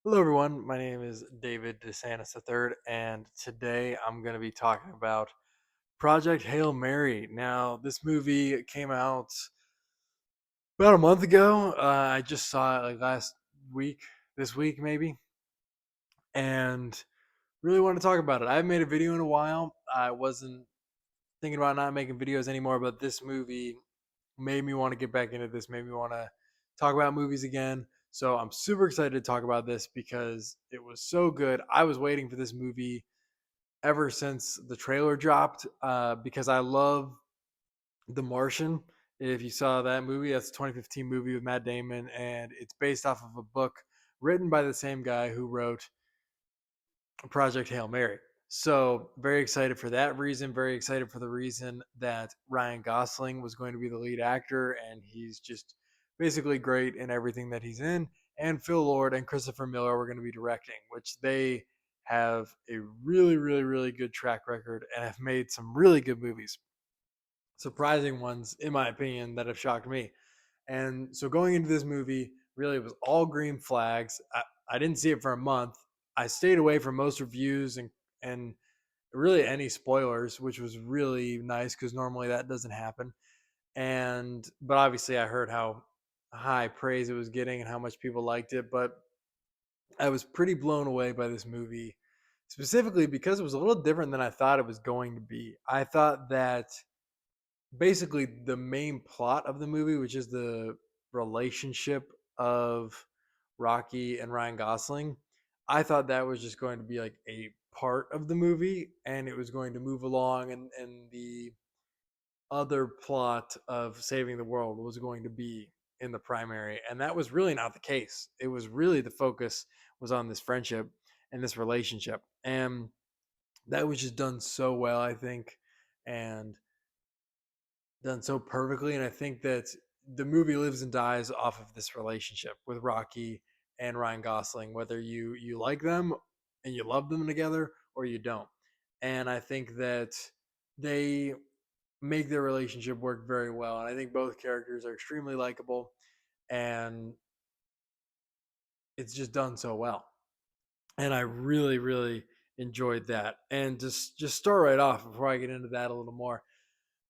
Hello, everyone. My name is David DeSantis III, and today I'm going to be talking about Project Hail Mary. Now, this movie came out about a month ago. I just saw it like last week, this week maybe, and really want to talk about it. I haven't made a video in a while. I wasn't thinking about not making videos anymore, but this movie made me want to get back into this, made me want to talk about movies again. So I'm super excited to talk about this because it was so good. I was waiting for this movie ever since the trailer dropped because I love The Martian. If you saw that movie, that's a 2015 movie with Matt Damon, and it's based off of a book written by the same guy who wrote Project Hail Mary. So, very excited for that reason. Very excited for the reason that Ryan Gosling was going to be the lead actor, and he's just basically great in everything that he's in. And Phil Lord and Christopher Miller were going to be directing, which they have a really, really, really good track record and have made some really good movies. Surprising ones, in my opinion, that have shocked me. And so going into this movie, really it was all green flags. I didn't see it for a month. I stayed away from most reviews and really any spoilers, which was really nice because normally that doesn't happen. And but obviously I heard how high praise it was getting and how much people liked it. But I was pretty blown away by this movie, specifically because it was a little different than I thought it was going to be. I thought that basically the main plot of the movie, which is the relationship of Rocky and Ryan Gosling, I thought that was just going to be like a part of the movie and it was going to move along and the other plot of saving the world was going to be in the primary, and that was really not the case. It was really the focus was on this friendship and this relationship, and that was just done so well, I think, and done so perfectly. And I think that the movie lives and dies off of this relationship with Rocky and Ryan Gosling, whether you like them and you love them together or you don't. And I think that they make their relationship work very well. And I think both characters are extremely likable, and it's just done so well. And I really, really enjoyed that. And just start right off before I get into that a little more.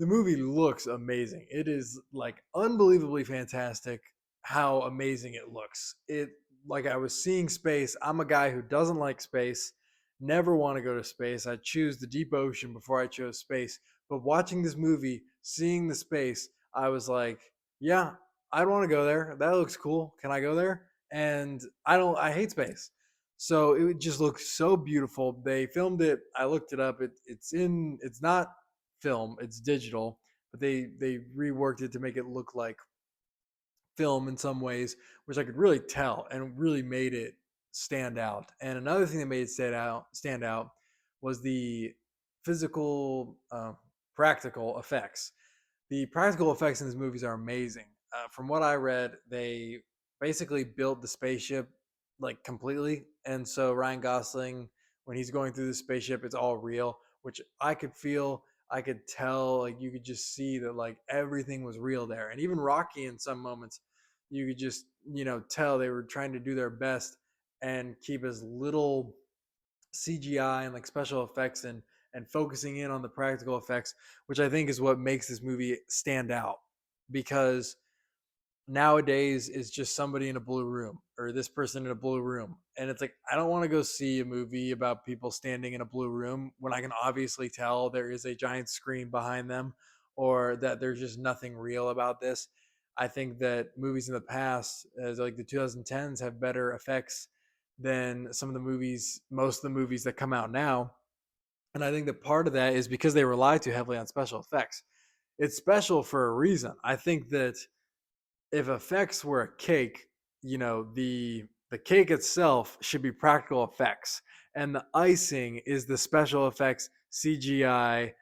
The movie looks amazing. It is like unbelievably fantastic how amazing it looks. It like I was seeing space. I'm a guy who doesn't like space, never want to go to space. I choose the deep ocean before I chose space. But watching this movie, seeing the space, I was like, yeah, I want to go there. That looks cool. Can I go there? And I hate space. So it just looks so beautiful. They filmed it. I looked it up. It's not film, it's digital, but they reworked it to make it look like film in some ways, which I could really tell and really made it stand out. And another thing that made it stand out was the physical practical effects. The practical effects in these movies are amazing. From what I read, they basically built the spaceship like completely, and so Ryan Gosling, when he's going through the spaceship, it's all real, which I could feel. I could tell, like you could just see that like everything was real there, and even Rocky in some moments, you could just tell they were trying to do their best and keep as little CGI and like special effects and focusing in on the practical effects, which I think is what makes this movie stand out. Because nowadays is just somebody in a blue room or this person in a blue room, and it's like I don't want to go see a movie about people standing in a blue room when I can obviously tell there is a giant screen behind them or that there's just nothing real about this. I think that movies in the past, as like the 2010s, have better effects than some of the movies, most of the movies that come out now. And I think that part of that is because they rely too heavily on special effects. It's special for a reason. I think that if effects were a cake, the cake itself should be practical effects, and the icing is the special effects CGI,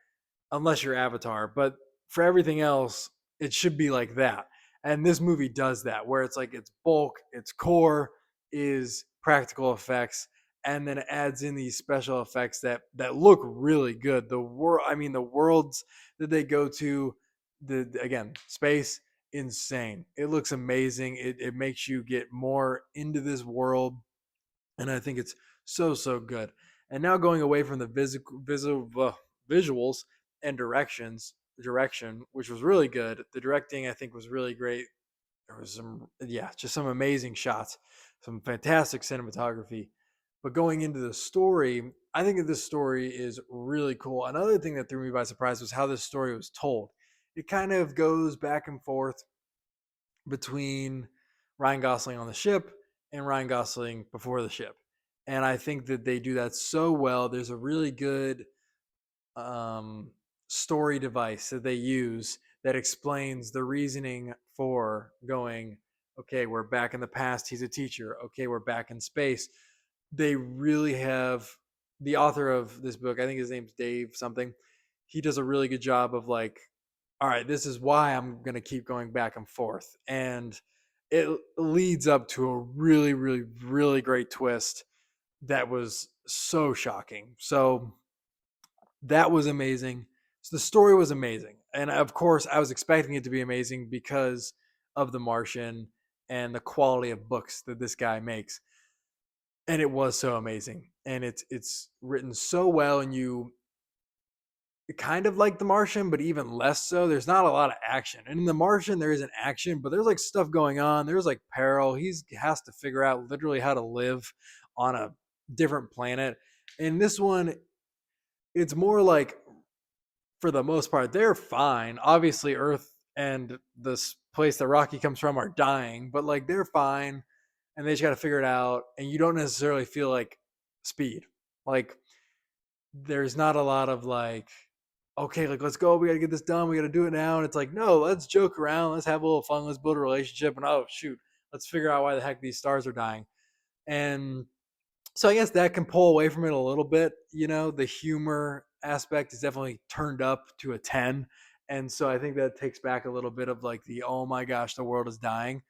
unless you're Avatar. But for everything else, it should be like that. And this movie does that, where it's like its bulk, its core is practical effects, and then it adds in these special effects that look really good. The worlds that they go to, the again space, insane. It looks amazing. It makes you get more into this world and I think it's so good. And now going away from the visuals and direction, which was really good. The directing I think was really great. There was just some amazing shots, some fantastic cinematography. But going into the story, I think that this story is really cool. Another thing that threw me by surprise was how this story was told. It kind of goes back and forth between Ryan Gosling on the ship and Ryan Gosling before the ship. And I think that they do that so well. There's a really good um, story device that they use that explains the reasoning for going, okay, we're back in the past. He's a teacher. Okay, we're back in space. They really have the author of this book, I think his name's Dave something. He does a really good job of like, all right, this is why I'm going to keep going back and forth. And it leads up to a really great twist that was so shocking. So that was amazing. So the story was amazing. And of course, I was expecting it to be amazing because of The Martian and the quality of books that this guy makes. And it was so amazing. And it's written so well, and you kind of like The Martian, but even less so. There's not a lot of action. And in The Martian, there is an action, but there's like stuff going on. There's like peril. He has to figure out literally how to live on a different planet. In this one, it's more like, for the most part, they're fine. Obviously, Earth and this place that Rocky comes from are dying, but like they're fine, and they just got to figure it out. And you don't necessarily feel like speed. Like there's not a lot of like, okay, like let's go, we got to get this done, we got to do it now. And it's like, no, let's joke around, let's have a little fun, let's build a relationship, and oh shoot, let's figure out why the heck these stars are dying. And so I guess that can pull away from it a little bit. The humor aspect is definitely turned up to a 10. And so I think that takes back a little bit of like the, oh my gosh, the world is dying.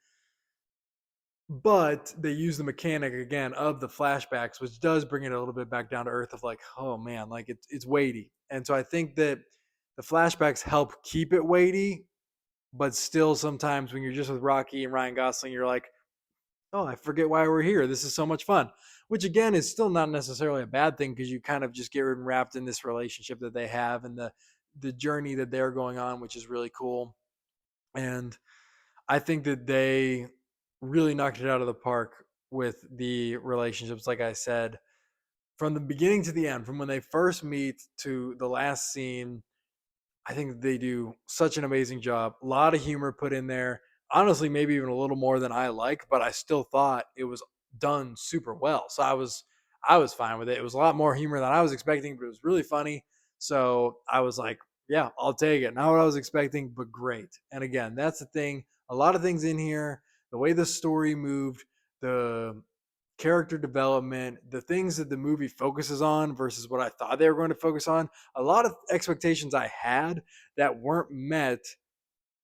But they use the mechanic again of the flashbacks, which does bring it a little bit back down to earth of like, oh man, like it's weighty. And so I think that the flashbacks help keep it weighty, but still sometimes when you're just with Rocky and Ryan Gosling, you're like, oh, I forget why we're here. This is so much fun. Which again is still not necessarily a bad thing, because you kind of just get wrapped in this relationship that they have and the journey that they're going on, which is really cool. And I think that they really knocked it out of the park with the relationships, like I said, from the beginning to the end, from when they first meet to the last scene. I think they do such an amazing job. A lot of humor put in there. Honestly, maybe even a little more than I like, but I still thought it was done super well. So I was fine with it. It was a lot more humor than I was expecting, but it was really funny. So I was like, yeah, I'll take it. Not what I was expecting, but great. And again, that's the thing. A lot of things in here, the way the story moved, the character development, the things that the movie focuses on versus what I thought they were going to focus on. A lot of expectations I had that weren't met,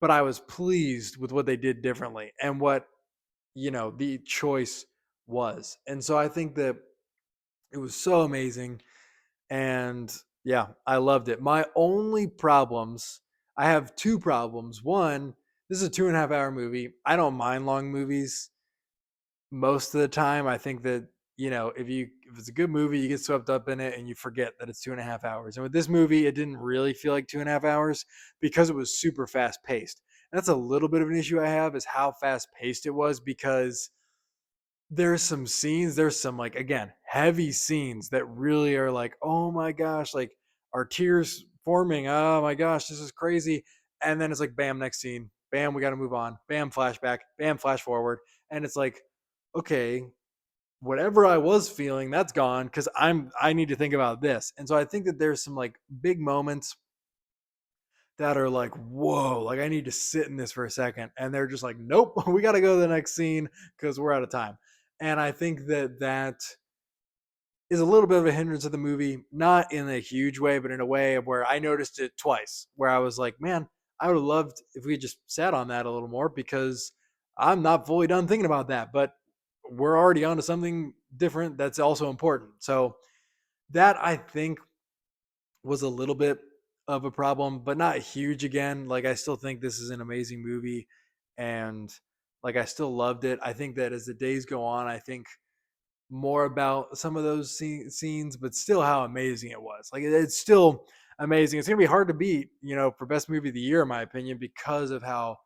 but I was pleased with what they did differently and what, the choice was. And so I think that it was so amazing. And yeah, I loved it. My only problems, I have two problems. One, this is a 2.5 hour movie. I don't mind long movies most of the time. I think that, if it's a good movie, you get swept up in it and you forget that it's 2.5 hours. And with this movie, it didn't really feel like 2.5 hours because it was super fast paced. That's a little bit of an issue I have, is how fast paced it was, because there's some, like, again, heavy scenes that really are like, oh my gosh, like, are tears forming, oh my gosh, this is crazy. And then it's like, bam, next scene, bam, we got to move on, bam, flashback, bam, flash forward. And it's like, okay, whatever I was feeling, that's gone, because I need to think about this. And so I think that there's some like big moments that are like, whoa, like I need to sit in this for a second. And they're just like, nope, we got to go to the next scene because we're out of time. And I think that that is a little bit of a hindrance to the movie, not in a huge way, but in a way of where I noticed it twice, where I was like, man, I would have loved if we just sat on that a little more, because I'm not fully done thinking about that, but we're already on to something different that's also important. So that, I think, was a little bit of a problem, but not huge again. Like I still think this is an amazing movie, and like I still loved it. I think that as the days go on, I think more about some of those scenes, but still how amazing it was. Like it's still amazing. It's gonna be hard to beat, for best movie of the year, in my opinion, because of how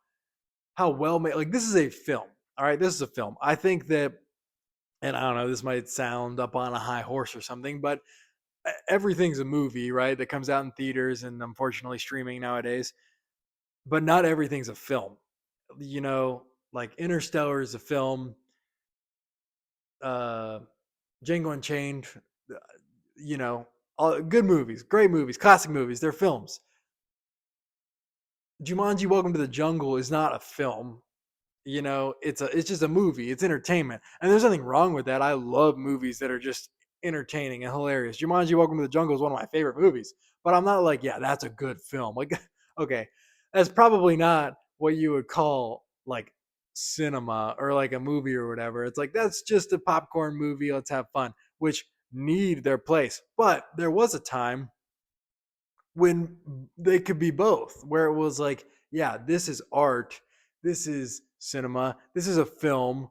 well made. Like this is a film. All right, this is a film. I think that, and I don't know, this might sound up on a high horse or something, but everything's a movie, right? That comes out in theaters and unfortunately streaming nowadays. But not everything's a film. You know, like Interstellar is a film. Uh, Django Unchained, uh, you know, all good movies, great movies, classic movies. They're films. Jumanji: Welcome to the Jungle is not a film. It's just a movie. It's entertainment, and there's nothing wrong with that. I love movies that are just entertaining and hilarious. Jumanji: Welcome to the Jungle is one of my favorite movies, but I'm not like, yeah, that's a good film. Like, okay, that's probably not what you would call like cinema or like a movie or whatever. It's like that's just a popcorn movie. Let's have fun, which need their place. But there was a time when they could be both, where it was like, yeah, this is art, this is cinema, this is a film,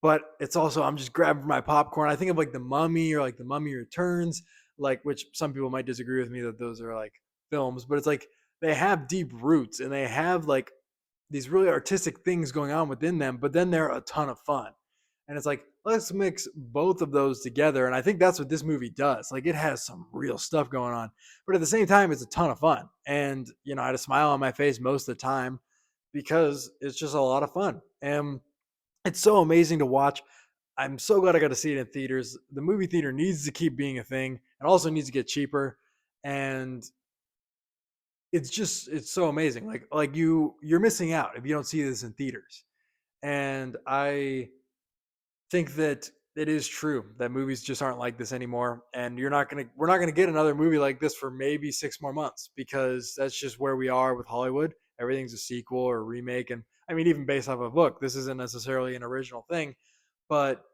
but it's also I'm just grabbing my popcorn. I think of like The Mummy or like The Mummy Returns, like which some people might disagree with me that those are like films, but it's like they have deep roots and they have like these really artistic things going on within them, but then they're a ton of fun. And it's like, let's mix both of those together. And I think that's what this movie does. Like, it has some real stuff going on, but at the same time, it's a ton of fun. And, I had a smile on my face most of the time because it's just a lot of fun. And it's so amazing to watch. I'm so glad I got to see it in theaters. The movie theater needs to keep being a thing. It also needs to get cheaper. And it's so amazing. Like you're missing out if you don't see this in theaters. And I think that it is true that movies just aren't like this anymore, and we're not gonna get another movie like this for maybe 6 more months, because that's just where we are with Hollywood. Everything's a sequel or a remake, and I mean, even based off a book, this isn't necessarily an original thing, but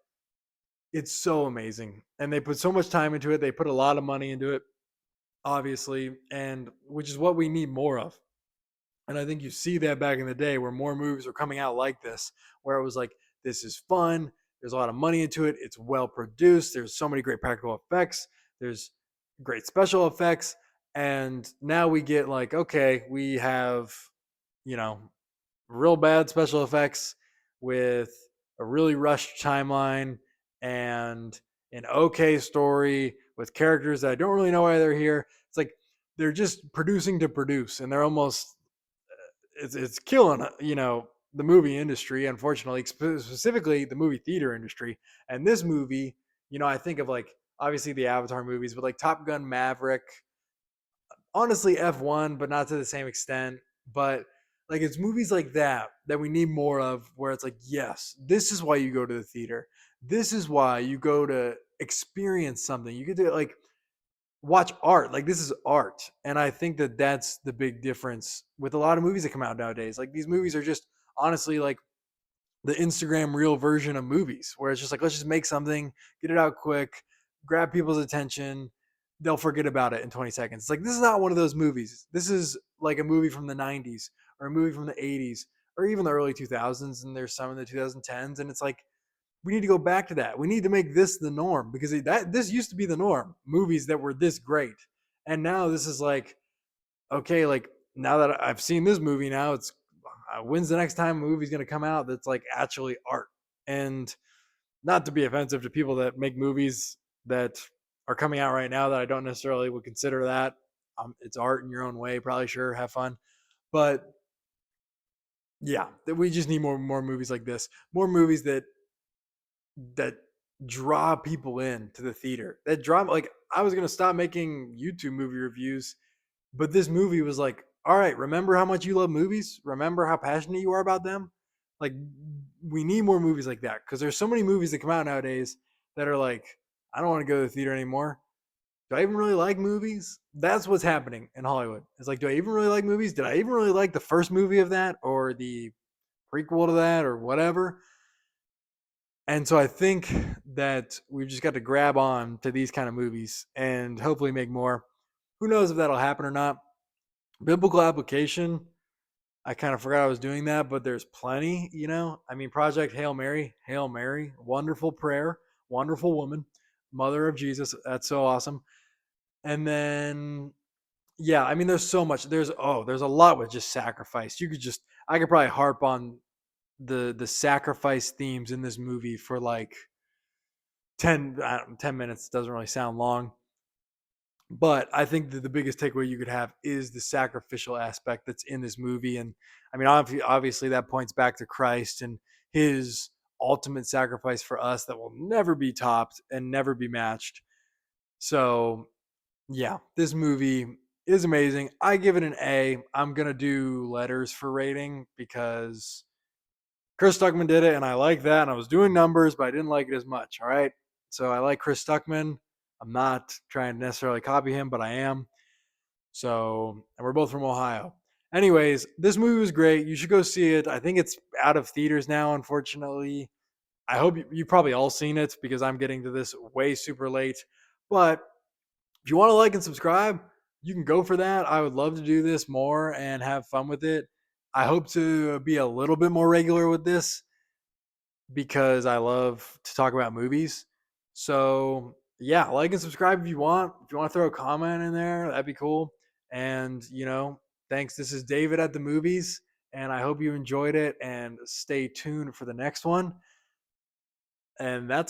it's so amazing, and they put so much time into it. They put a lot of money into it, obviously, and which is what we need more of. And I think you see that back in the day where more movies were coming out like this, where it was like, this is fun. There's a lot of money into it. It's well produced. There's so many great practical effects. There's great special effects. And now we get like, okay, we have, you know, real bad special effects with a really rushed timeline and an okay story with characters that I don't really know why they're here. It's like they're just producing to produce, and they're almost it's killing the movie industry, unfortunately, specifically the movie theater industry. And this movie, I think of like obviously the Avatar movies, but like Top Gun Maverick, honestly F1, but not to the same extent. But like it's movies like that we need more of, where it's like, yes, this is why you go to the theater, this is why you go to experience something. You get to like watch art. Like this is art. And I think that that's the big difference with a lot of movies that come out nowadays. Like these movies are just honestly like the Instagram real version of movies, where it's just like, let's just make something, get it out quick, grab people's attention, they'll forget about it in 20 seconds. It's like, this is not one of those movies. This is like a movie from the 90s or a movie from the 80s or even the early 2000s, and there's some in the 2010s, and it's like, we need to go back to that. We need to make this the norm, because this used to be the norm. Movies that were this great, and now this is like, okay, like now that I've seen this movie, now it's when's the next time a movie's going to come out that's like actually art? And not to be offensive to people that make movies that are coming out right now that I don't necessarily would consider that. It's art in your own way, probably, sure, have fun, but yeah, we just need more movies like this, more movies that draw people in to the theater. That draw, like, I was gonna stop making YouTube movie reviews, but this movie was like, all right, remember how much you love movies? Remember how passionate you are about them? Like, we need more movies like that, because there's so many movies that come out nowadays that are like, I don't want to go to the theater anymore. Do I even really like movies? That's what's happening in Hollywood. It's like, do I even really like movies? Did I even really like the first movie of that or the prequel to that or whatever? And so I think that we've just got to grab on to these kind of movies and hopefully make more. Who knows if that'll happen or not? Biblical application, I kind of forgot I was doing that, but there's plenty. I mean, Project Hail Mary, wonderful prayer, wonderful woman, mother of Jesus. That's so awesome. And then yeah, I mean, there's so much. There's a lot with just sacrifice. I could probably harp on the sacrifice themes in this movie for like 10 minutes. Doesn't really sound long, but I think that the biggest takeaway you could have is the sacrificial aspect that's in this movie. And I mean, obviously that points back to Christ and his ultimate sacrifice for us that will never be topped and never be matched. So yeah, this movie is amazing. I give it an A. I'm gonna do letters for rating because Chris Stuckman did it, and I like that. And I was doing numbers, but I didn't like it as much. All right, so I like Chris Stuckman. I'm not trying to necessarily copy him, but I am. So, and we're both from Ohio. Anyways, this movie was great. You should go see it. I think it's out of theaters now, unfortunately. I hope you probably all seen it because I'm getting to this way super late. But if you want to like and subscribe, you can go for that. I would love to do this more and have fun with it. I hope to be a little bit more regular with this because I love to talk about movies. So, yeah, like and subscribe if you want. If you want to throw a comment in there, that'd be cool. And, thanks. This is David at the movies, and I hope you enjoyed it and stay tuned for the next one. And that's all.